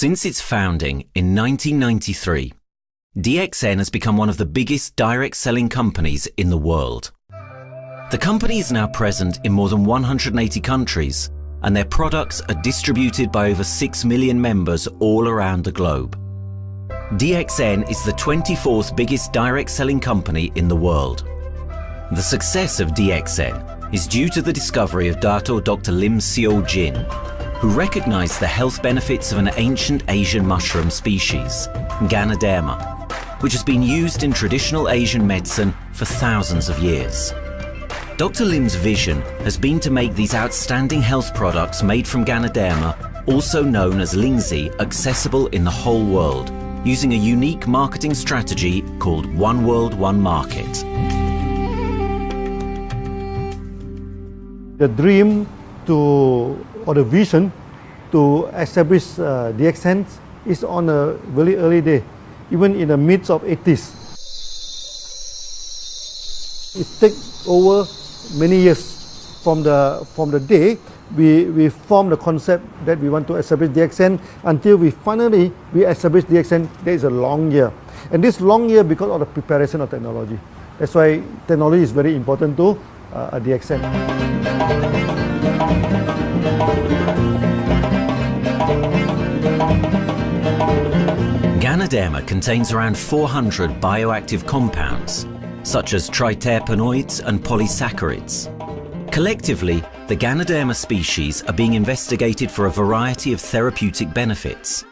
Since its founding in 1993, DXN has become one of the biggest direct selling companies in the world. The company is now present in more than 180 countries, and their products are distributed by over 6 million members all around the globe. DXN is the 24th biggest direct selling company in the world. The success of DXN is due to the discovery of Dr. LIM, who recognized the health benefits of an ancient Asian mushroom species, GANODERMA, which has been used in traditional Asian medicine for thousands of years. Dr. Lim's vision has been to make these outstanding health products made from GANODERMA, also known as Lingzi, accessible in the whole world, using a unique marketing strategy called One World, One Market. The dream or the vision to establish DXN is on a very early day, even in the midst of 80s. It takes over many years from the day we formed the concept that we want to establish DXN until we finally establish DXN. There is a long year, and this long year because of the preparation of technology. That's why technology is very important to DXN. GANODERMA contains around 400 bioactive compounds, such as triterpenoids and polysaccharids. Collectively, the GANODERMA species are being investigated for a variety of therapeutic benefits: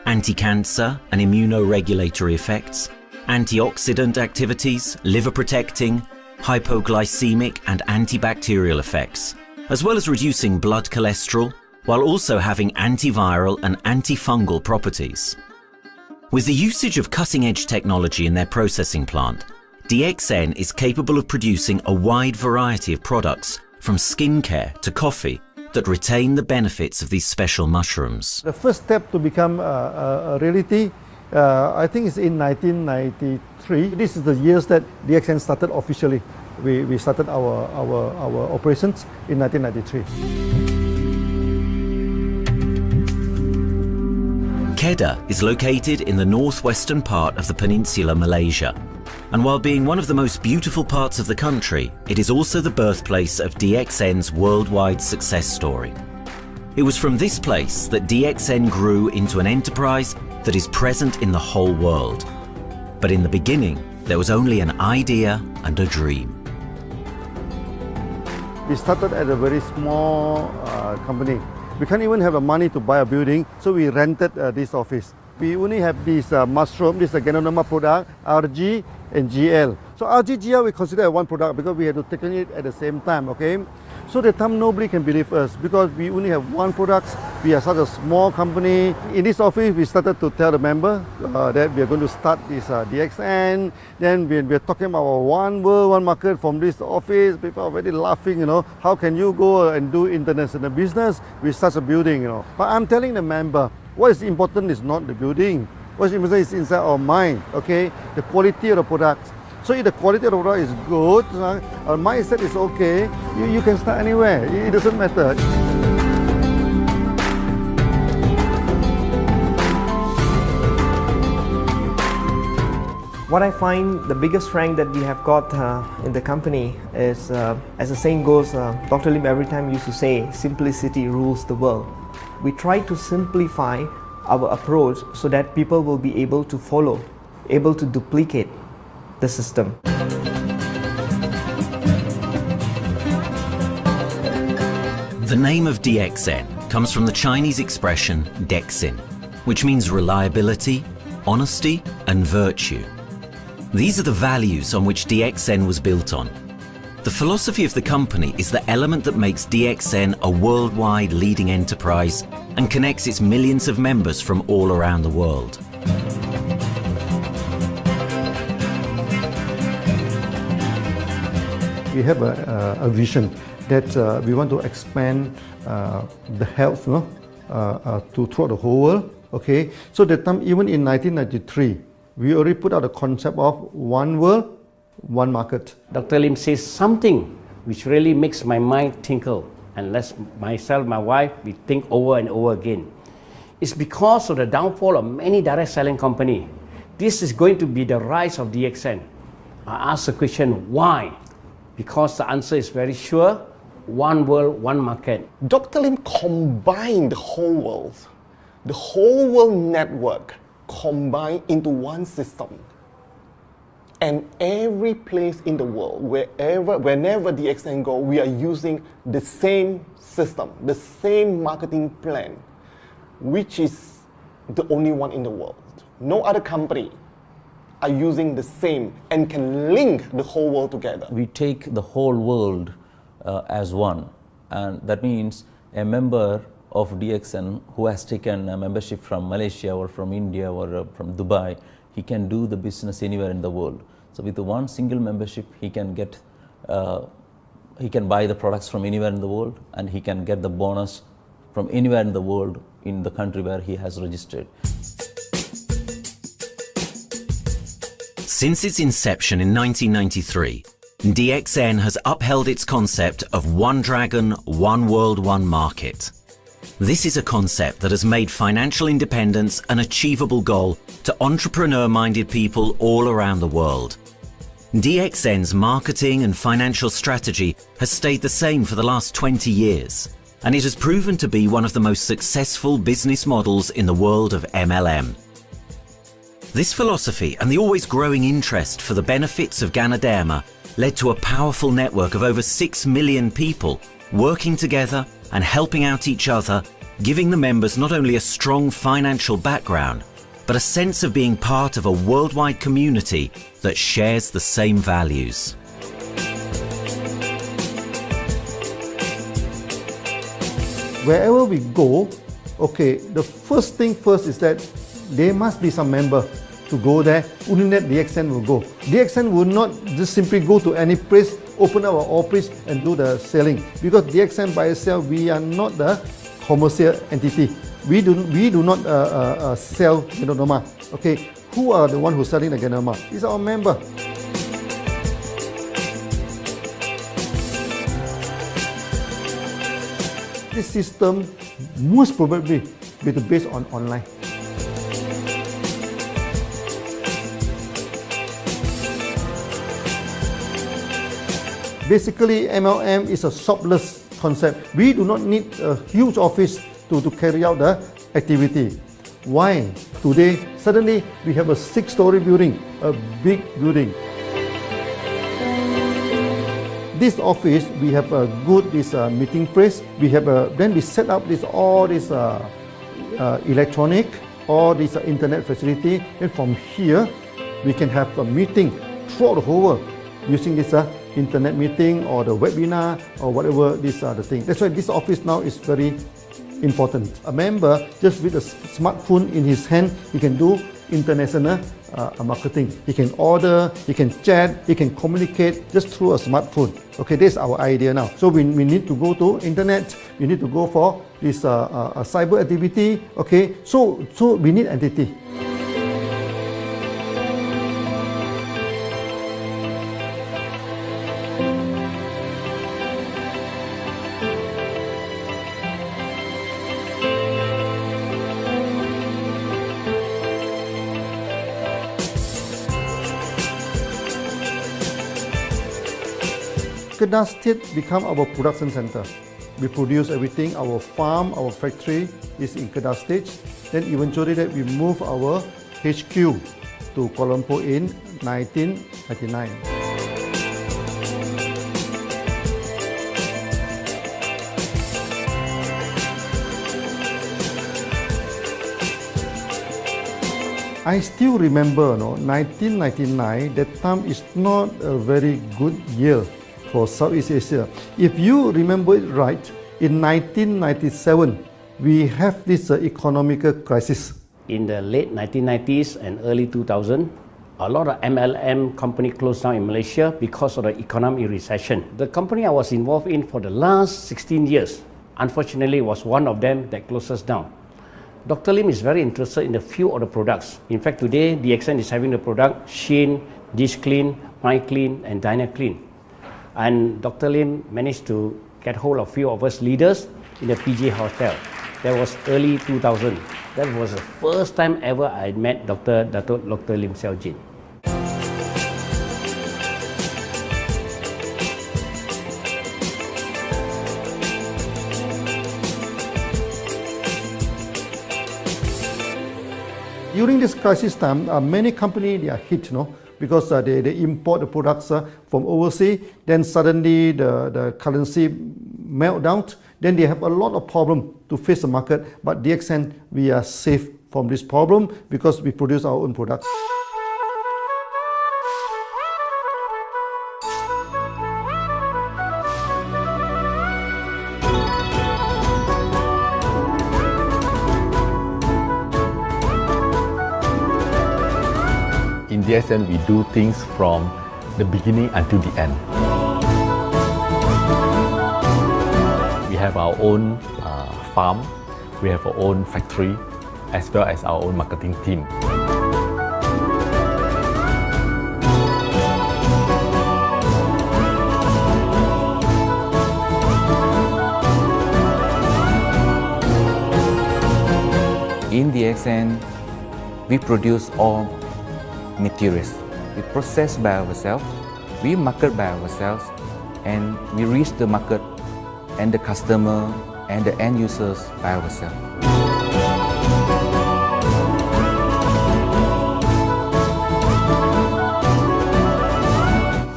anti-cancer and immunoregulatory effects, antioxidant activities, liver protecting, hypoglycemic and antibacterial effects, as well as reducing blood cholesterol, while also having antiviral and antifungal properties. With the usage of cutting-edge technology in their processing plant, DXN is capable of producing a wide variety of products, from skincare to coffee, that retain the benefits of these special mushrooms. The first step to become a reality, I think, is in 1993. This is the years that DXN started officially. We started our operations in 1993. Kedah is located in the northwestern part of the peninsula Malaysia, and while being one of the most beautiful parts of the country, it is also the birthplace of DXN's worldwide success story. It was from this place that DXN grew into an enterprise that is present in the whole world. But in the beginning, there was only an idea and a dream. We started at a very small company. We can't even have the money to buy a building, so we rented this office. We only have this mushroom, this GANODERMA product, RG and GL. So RG, GL we consider one product because we had to take it at the same time, okay? So at the time nobody can believe us because we only have one product. We are such a small company. In this office, we started to tell the member that we are going to start this DXN. Then we are talking about one world, one market from this office. People are very laughing, you know. How can you go and do international business with such a building, you know? But I'm telling the member, what is important is not the building. What is important is inside our mind, okay? The quality of the products. So if the quality of the product is good, our mindset is okay, you can start anywhere. It doesn't matter. What I find the biggest strength that we have got in the company is, as the saying goes, Dr. Lim every time used to say, simplicity rules the world. We try to simplify our approach so that people will be able to follow, able to duplicate the system. The name of DXN comes from the Chinese expression DXN, which means reliability, honesty, and virtue. These are the values on which DXN was built on. The philosophy of the company is the element that makes DXN a worldwide leading enterprise and connects its millions of members from all around the world. We have a vision that we want to expand the health throughout the whole world. Okay, so that time, even in 1993, we already put out the concept of one world, one market. Dr. Lim says something which really makes my mind tinkle and lets myself, my wife, we think over and over again. It's because of the downfall of many direct selling companies. This is going to be the rise of DXN. I ask the question, why? Because the answer is very sure, one world, one market. Dr. Lim combined the whole world network combined into one system. And every place in the world, whenever DXN go, we are using the same system, the same marketing plan, which is the only one in the world. No other company are using the same and can link the whole world together. We take the whole world as one, and that means a member of DXN who has taken a membership from Malaysia or from India or from Dubai, he can do the business anywhere in the world. So with one single membership, he can get, he can buy the products from anywhere in the world, and he can get the bonus from anywhere in the world in the country where he has registered. Since its inception in 1993, DXN has upheld its concept of one dragon, one world, one market. This is a concept that has made financial independence an achievable goal to entrepreneur-minded people all around the world. DXN's marketing and financial strategy has stayed the same for the last 20 years, and it has proven to be one of the most successful business models in the world of MLM. This philosophy and the always growing interest for the benefits of GANODERMA led to a powerful network of over 6 million people working together and helping out each other, giving the members not only a strong financial background, but a sense of being part of a worldwide community that shares the same values. Wherever we go, okay, the first thing first is that there must be some member to go there. Only that DXN will go. DXN will not just simply go to any place, open up our office and do the selling. Because DXN by itself, we are not the commercial entity. We do not sell GANODERMA. Okay, who are the one who's selling the GANODERMA? It's our member. This system most probably will be based on online. Basically, MLM is a shopless concept. We do not need a huge office to carry out the activity. Why? Today, suddenly we have a 6-story building, a big building. This office, we have a good meeting place. We have then we set up all this electronic, all this internet facility. And from here, we can have a meeting throughout the whole world using this internet meeting or the webinar or whatever these are the things. That's why this office now is very important. A member, just with a smartphone in his hand, he can do international marketing. He can order, he can chat, he can communicate just through a smartphone. Okay, that's our idea now. So we need to go to internet, we need to go for this cyber activity. Okay, so we need entity. Kedah State become our production center. We produce everything. Our farm, our factory is in Kedah State. Then eventually that we move our HQ to Kuala Lumpur in 1999. I still remember, 1999, that time is not a very good year for Southeast Asia. If you remember it right, in 1997, we have this economical crisis. In the late 1990s and early 2000, a lot of MLM companies closed down in Malaysia because of the economic recession. The company I was involved in for the last 16 years, unfortunately, was one of them that closes down. Dr. Lim is very interested in a few of the products. In fact, today, DXN is having the product Sheen, Dish Clean, My Clean, and Diner Clean. And Dr. Lim managed to get hold of a few of us leaders in the PJ Hotel. That was early 2000. That was the first time ever I met Dr. Lim Xiaojin. During this crisis time, many companies, they are hit, because they import the products from overseas. Then suddenly the currency melt down. Then they have a lot of problem to face the market. But DXN, we are safe from this problem because we produce our own products. In DXN, we do things from the beginning until the end. We have our own farm, we have our own factory, as well as our own marketing team. In DXN, we produce all materials. We process by ourselves, we market by ourselves, and we reach the market and the customer and the end users by ourselves.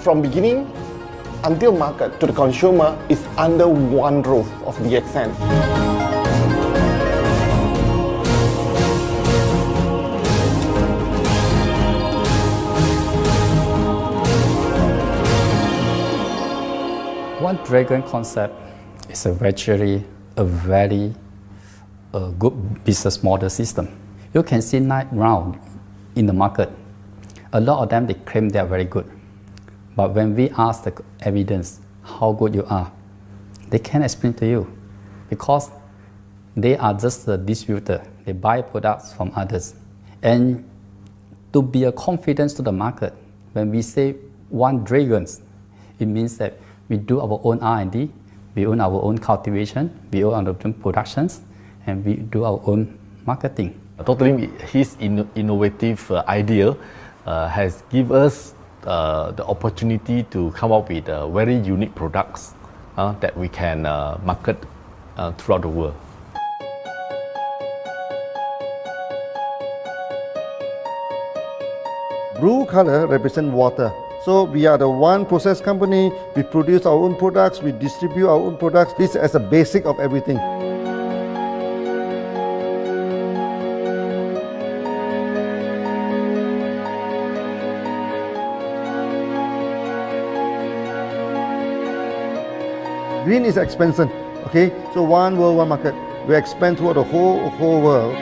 From beginning until market to the consumer is under one roof of DXN. One dragon concept is actually a very good business model system. You can see right now in the market, a lot of them, they claim they are very good. But when we ask the evidence how good you are, they can't explain to you because they are just a distributor. They buy products from others. And to be a confidence to the market, when we say one dragon, it means that we do our own R&D, we own our own cultivation, we own our own productions, and we do our own marketing. Dr. Lim, his innovative idea has given us the opportunity to come up with very unique products that we can market throughout the world. Blue color represents water. So we are the one process company, we produce our own products, we distribute our own products. This is as a basic of everything. Green is expansion, okay? So one world, one market. We expand toward the whole world.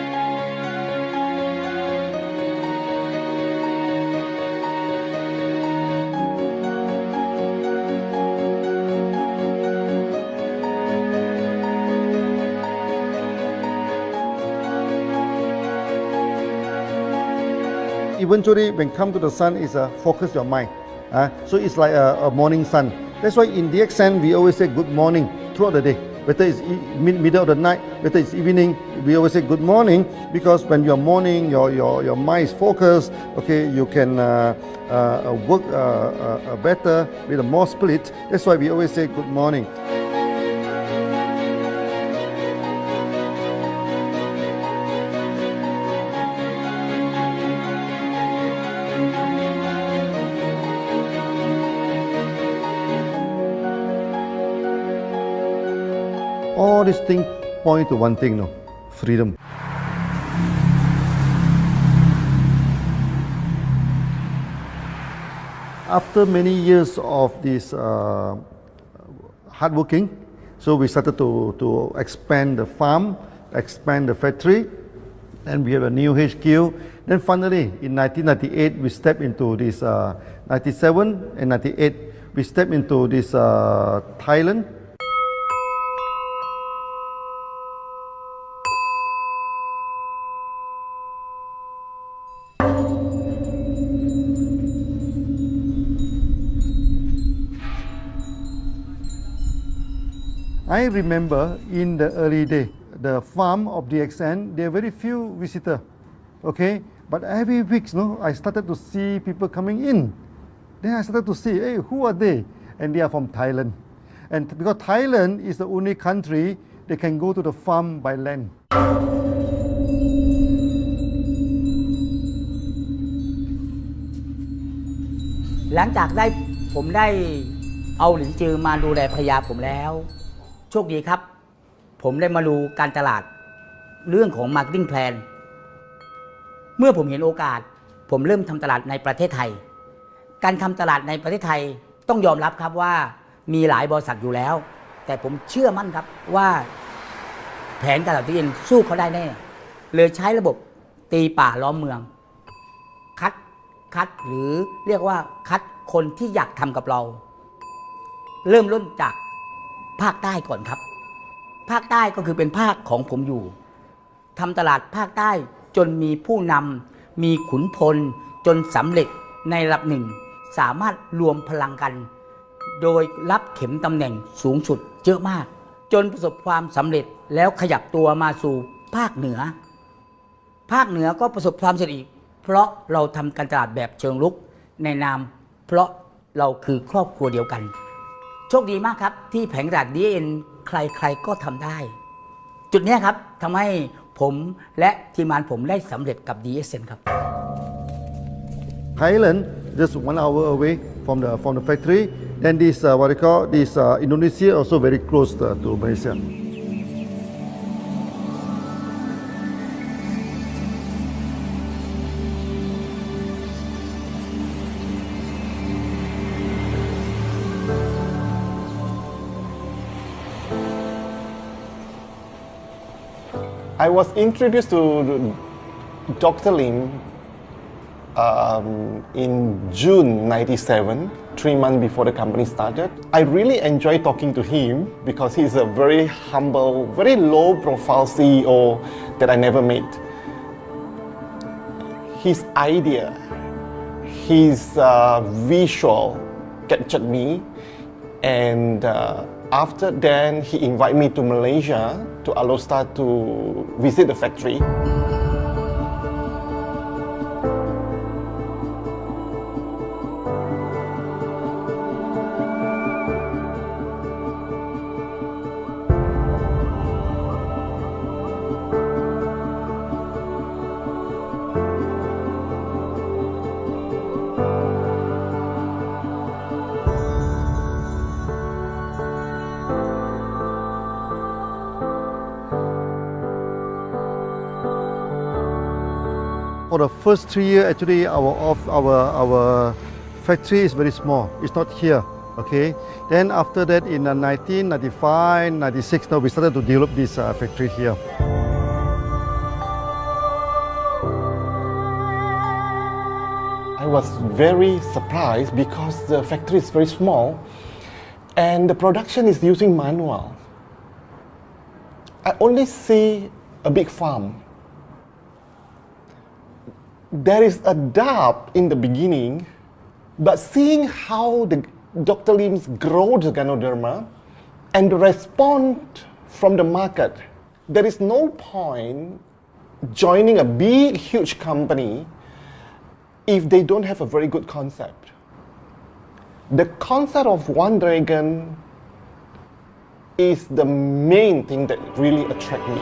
Eventually, when come to the sun, is focus your mind. So it's like a morning sun. That's why in DXN, we always say good morning throughout the day. Whether it's middle of the night, whether it's evening, we always say good morning because when you're morning, your mind is focused. Okay, you can work better with a more spirit. That's why we always say good morning. All these things point to one thing, freedom. After many years of this hard working, so we started to expand the farm, expand the factory, and we have a new HQ. Then finally, in 1998, we stepped into this, 97 and 98, we stepped into this Thailand. I remember in the early day, the farm of DXN, there are very few visitors, okay? But every week, I started to see people coming in. Then I started to see, hey, who are they? And they are from Thailand. And because Thailand is the only country they can go to the farm by land. หลังจากผมได้เอาหลินจือมาดูแลภรรยาผมแล้วโชคดีครับผมได้มาดูการตลาดเรื่องของ Marketing Plan เมื่อผมเห็นโอกาสผมเริ่มทำตลาดในประเทศไทยการทำตลาดในประเทศไทยต้องยอมรับครับว่ามีหลายบริษัทอยู่แล้วแต่ผมเชื่อมั่นครับว่าแผนการตลาดที่เอ็นสู้เขาได้แน่เลยใช้ระบบตีป่าล้อมเมืองคัดหรือเรียกว่าคัดคนที่อยากทำกับเราเริ่มต้นจากภาคใต้ก่อนครับภาคใต้ก็คือเป็นภาคของผมอยู่ทำตลาดภาคใต้จนมีผู้นำมีขุนพลจนสำเร็จในระดับหนึ่งสามารถรวมพลังกันโดยรับเข็มตำแหน่งสูงสุดเยอะมากจนประสบความสำเร็จแล้วขยับตัวมาสู่ภาคเหนือก็ประสบความสำเร็จอีกเพราะเราทำการตลาดแบบเชิงรุกในนามเพราะเราคือครอบครัวเดียวกันโชคดีมากครับที่แผงตลาด DXN ใครๆก็ทำได้จุดนี้ครับทำให้ผมและทีมงานผมได้สำเร็จกับ DXN ครับ Thailand just 1 hour away from the factory. Then this what they call this Indonesia also very close to Malaysia. I was introduced to Dr. Lim in June '97, 3 months before the company started. I really enjoy talking to him because he's a very humble, very low-profile CEO that I never met. His idea, his visual captured me, and after then he invited me to Malaysia to allow Esta to visit the factory. For the first 3 years, actually, our factory is very small. It's not here, okay? Then after that, in 1995, 96, now we started to develop this factory here. I was very surprised because the factory is very small and the production is using manual. I only see a big farm. There is a doubt in the beginning, but seeing how Dr. Lim's grow the GANODERMA and the response from the market, there is no point joining a big, huge company if they don't have a very good concept. The concept of One Dragon is the main thing that really attracts me.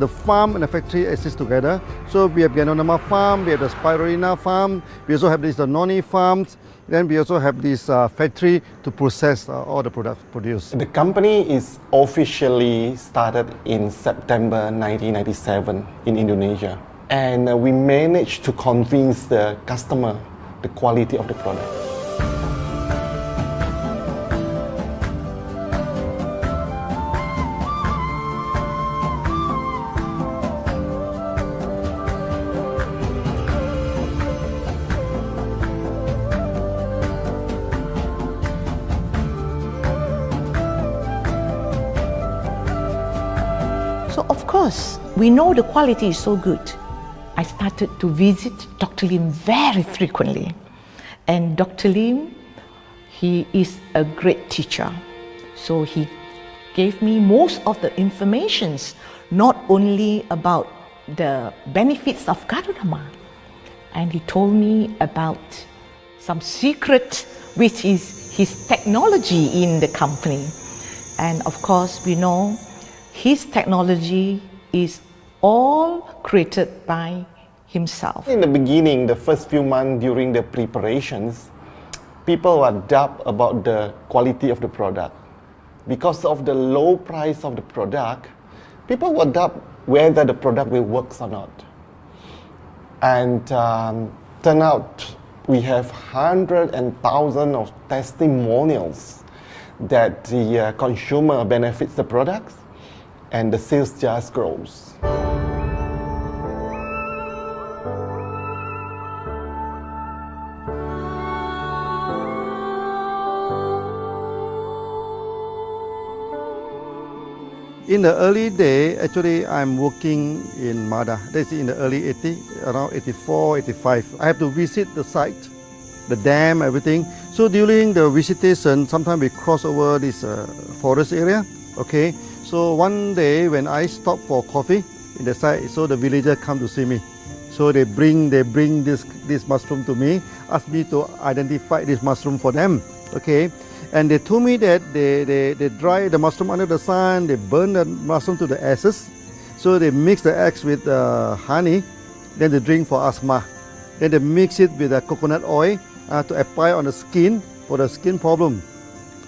The farm and the factory exist together. So we have GANODERMA farm, we have the Spirulina farm, we also have this noni farms, then we also have this factory to process all the products produced. The company is officially started in September 1997 in Indonesia. And we managed to convince the customer the quality of the product. because we know the quality is so good, I started to visit Dr. Lim very frequently. And Dr. Lim, he is a great teacher. So he gave me most of the informations, not only about the benefits of GANODERMA, and he told me about some secret, which is his technology in the company. And of course, we know his technology is all created by himself. In the beginning, the first few months during the preparations, people were doubt about the quality of the product. Because of the low price of the product, people were doubt whether the product will work or not. And turn out we have hundreds and thousands of testimonials that the consumer benefits the products and the sales just grows. In the early day, actually, I'm working in Mada. That's in the early 80s, around 84, 85. I have to visit the site, the dam, everything. So during the visitation, sometimes we cross over this forest area. Okay. So one day when I stop for coffee in the site, so the villager come to see me. So they bring this mushroom to me, ask me to identify this mushroom for them. Okay. And they told me that they dry the mushroom under the sun, they burn the mushroom to the ashes. So they mix the eggs with honey, then they drink for asthma. Then they mix it with coconut oil to apply on the skin for the skin problem.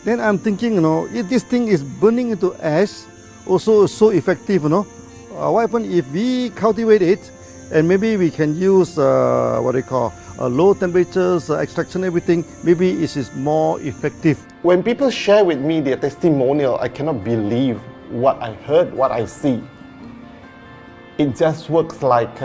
Then I'm thinking, if this thing is burning into ash, also so effective, what happens if we cultivate it and maybe we can use what they call low temperatures, extraction, everything, maybe it is more effective. When people share with me their testimonial, I cannot believe what I heard, what I see. It just works like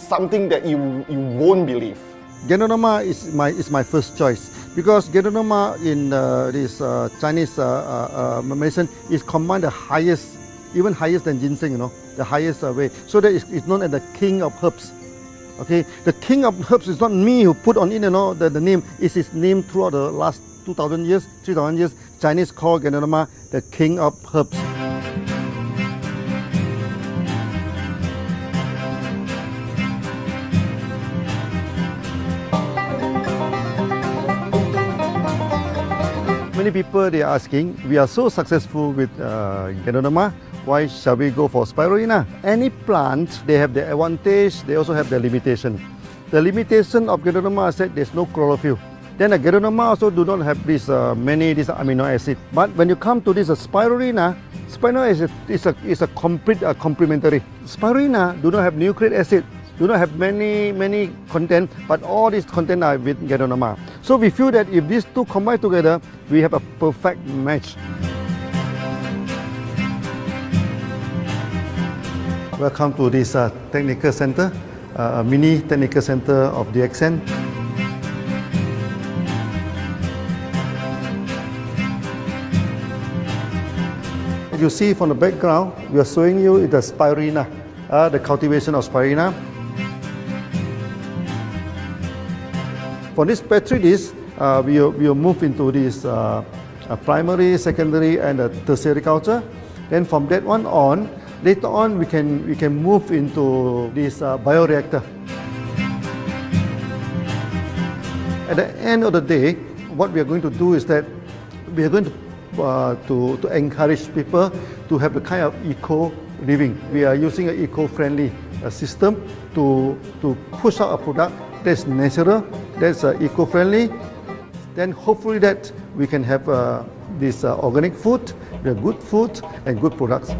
something that you won't believe. GANODERMA is my first choice because GANODERMA in this Chinese medicine is combined the highest, even higher than ginseng, the highest way. So that it's known as the king of herbs. Okay, the king of herbs is not me who put on it, the name. It's his name throughout the last 2,000 years, 3,000 years. Chinese call GANODERMA the king of herbs. Many people they are asking, we are so successful with GANODERMA, why shall we go for spirulina? Any plant, they have the advantage, they also have the limitation. The limitation of GANODERMA is that there's no chlorophyll. Then the GANODERMA also do not have this many amino acid. But when you come to this spirulina, spirulina is a complete complementary. Spirulina do not have nucleic acid, do not have many content, but all these content are with GANODERMA. So we feel that if these two combine together, we have a perfect match. Welcome to this technical center, a mini technical center of DXN. If you see from the background, we are showing you the spirulina, the cultivation of spirulina. For this petri dish, we will move into this primary, secondary, and tertiary culture. Then from that one on, later on we can move into this bioreactor. At the end of the day, what we are going to do is that we are going to encourage people to have the kind of eco living. We are using an eco-friendly system to push out a product that's natural, that's eco-friendly. Then hopefully that we can have this organic food, the good food and good products.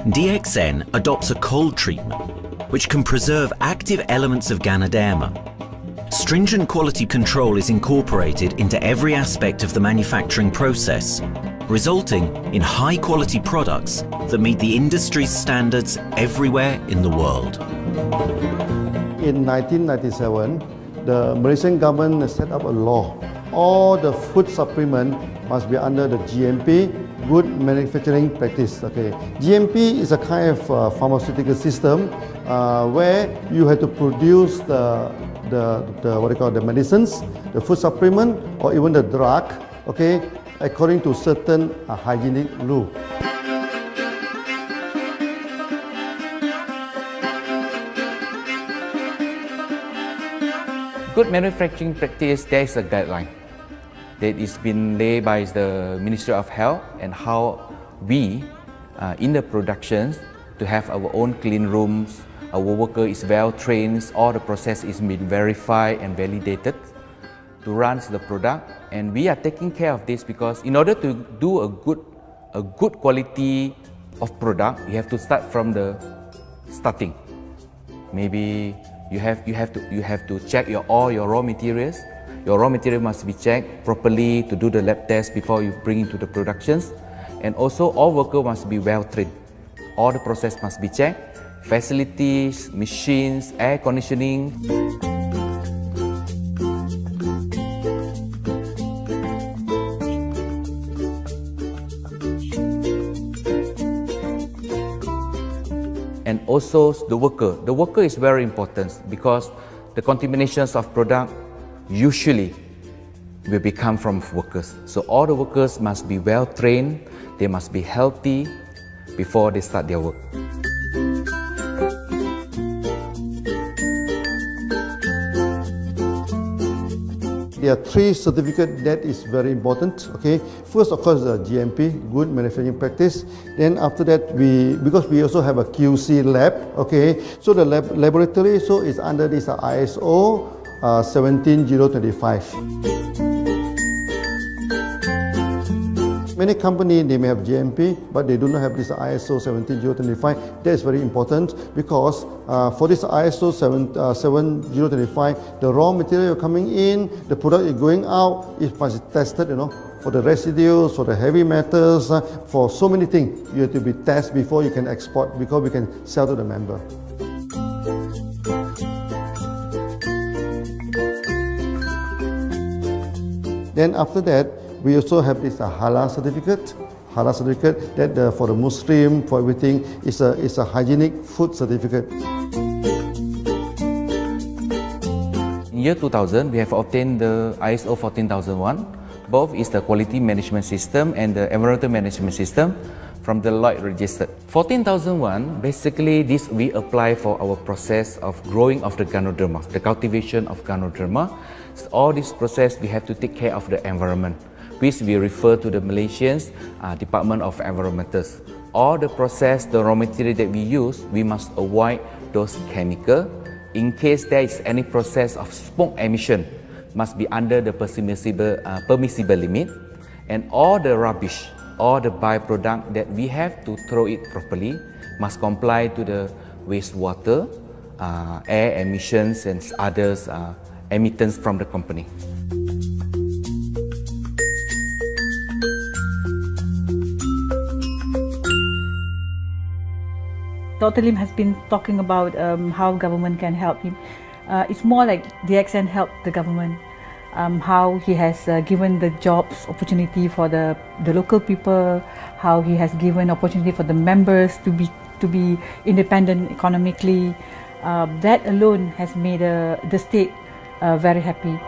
DXN adopts a cold treatment which can preserve active elements of GANODERMA. Stringent quality control is incorporated into every aspect of the manufacturing process, resulting in high-quality products that meet the industry's standards everywhere in the world. In 1997, the Malaysian government set up a law all the food supplement must be under the GMP, good manufacturing practice. Okay, GMP is a kind of pharmaceutical system where you have to produce the what they call the medicines, the food supplement, or even the drug. Okay, according to certain hygienic rule. Good manufacturing practice, there is a guideline that is been laid by the Ministry of Health, and how we in the productions to have our own clean rooms, our worker is well trained, all the process is been verified and validated to run the product, and we are taking care of this because in order to do a good quality of product, you have to start from the starting. Maybe you have to check all your raw materials. Your raw material must be checked properly to do the lab test before you bring into the productions. And also all workers must be well trained. All the process must be checked. Facilities, machines, air conditioning. And also the worker. The worker is very important because the contaminations of product usually will become from workers. So all the workers must be well trained, they must be healthy before they start their work. There are three certificates that is very important. Okay, first of course the GMP, good manufacturing practice. Then after that because we also have a QC lab. Okay, so the laboratory so is under this ISO 17025. Many companies, they may have GMP, but they do not have this ISO 17025. That is very important because for this ISO 17025, the raw material coming in, the product is going out, it must be tested, for the residues, for the heavy metals, for so many things. You have to be tested before you can export, because we can sell to the member. Then after that, we also have this halal certificate. Halal certificate that for the Muslim, for everything, is a hygienic food certificate. In year 2000, we have obtained the ISO 14001. Both is the quality management system and the environmental management system from the Lloyd registered. 14001, basically this we apply for our process of growing of the GANODERMA, the cultivation of GANODERMA. So all this process we have to take care of the environment, which we refer to the Malaysians Department of Environmentals. All the process, the raw material that we use, we must avoid those chemicals. In case there is any process of smoke emission, must be under the permissible limit. And all the rubbish, all the byproduct that we have to throw it properly, must comply to the wastewater, air emissions and others emittance from the company. Dr. Lim has been talking about how government can help him. It's more like DXN helped the government, how he has given the jobs opportunity for the local people, how he has given opportunity for the members to be independent economically. That alone has made the state very happy.